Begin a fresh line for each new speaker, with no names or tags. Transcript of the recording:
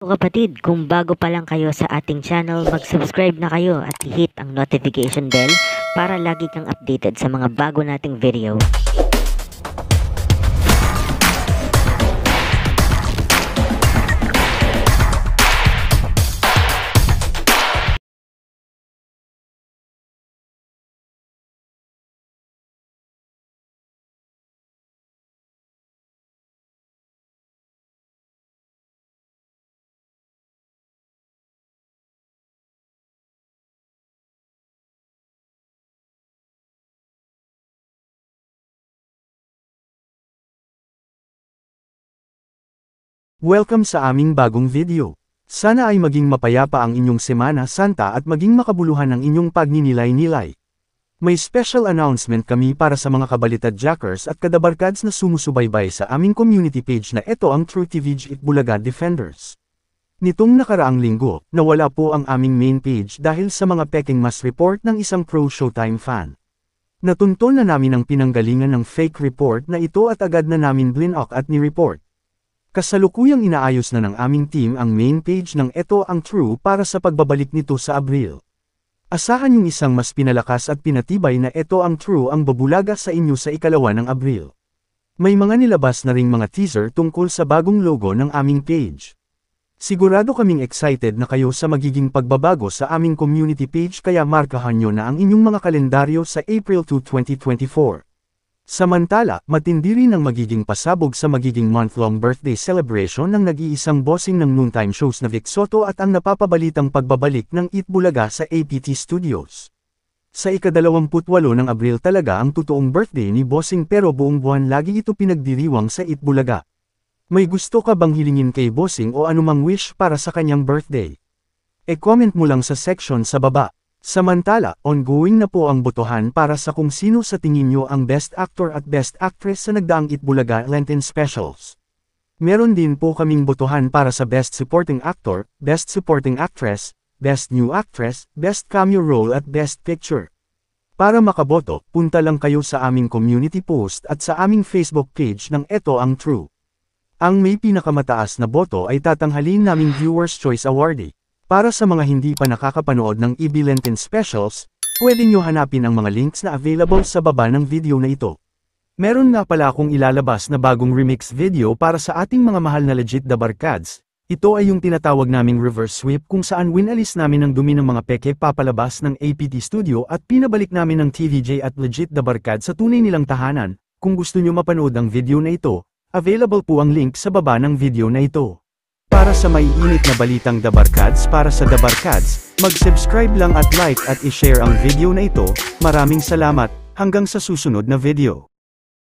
So kapatid, kung bago pa lang kayo sa ating channel, mag-subscribe na kayo at i-hit ang notification bell para lagi kang updated sa mga bago nating video.
Welcome sa aming bagong video. Sana ay maging mapayapa ang inyong Semana Santa at maging makabuluhan ang inyong pagninilay-nilay. May special announcement kami para sa mga kabalitad jackers at kadabarkads na sumusubaybay sa aming community page na ito ang True TVG Itbulaga Defenders. Nitong nakaraang linggo, nawala po ang aming main page dahil sa mga peking mas report ng isang pro Showtime fan. Natuntun na namin ang pinanggalingan ng fake report na ito at agad na namin blinok at ni-report. Kasalukuyang inaayos na ng aming team ang main page ng Ito ang True para sa pagbabalik nito sa Abril. Asahan yung isang mas pinalakas at pinatibay na Ito ang True ang babulaga sa inyo sa ikalawa ng Abril. May mga nilabas na ring mga teaser tungkol sa bagong logo ng aming page. Sigurado kaming excited na kayo sa magiging pagbabago sa aming community page kaya markahan nyo na ang inyong mga kalendaryo sa April 2, 2024. Samantala, matindi rin ang magiging pasabog sa magiging month-long birthday celebration ng nag-iisang bossing ng noontime shows na Vic Soto at ang napapabalitang pagbabalik ng Itbulaga sa APT Studios. Sa ika-28 ng Abril talaga ang totoong birthday ni Bossing pero buong buwan lagi ito pinagdiriwang sa Itbulaga. May gusto ka bang hilingin kay Bossing o anumang wish para sa kanyang birthday? E-comment mo lang sa section sa baba. Samantala, ongoing na po ang botohan para sa kung sino sa tingin nyo ang Best Actor at Best Actress sa nagdaang Itbulaga Lenten Specials. Meron din po kaming botohan para sa Best Supporting Actor, Best Supporting Actress, Best New Actress, Best Cameo Role at Best Picture. Para makaboto, punta lang kayo sa aming community post at sa aming Facebook page ng Ito ang True. Ang may pinakamataas na boto ay tatanghalin naming Viewers' Choice Awardee. Para sa mga hindi pa nakakapanood ng EB Lenten Specials, pwede nyo hanapin ang mga links na available sa baba ng video na ito. Meron nga pala akong ilalabas na bagong remix video para sa ating mga mahal na legit dabarkads. Ito ay yung tinatawag naming reverse sweep kung saan winalis namin ang dumi ng mga peke papalabas ng APT Studio at pinabalik namin ng TVJ at legit dabarkad sa tunay nilang tahanan. Kung gusto nyo mapanood ang video na ito, available po ang link sa baba ng video na ito. Para sa maiinit na balitang Dabarkads para sa Dabarkads, mag-subscribe lang at like at i-share ang video na ito. Maraming salamat, hanggang sa susunod na video.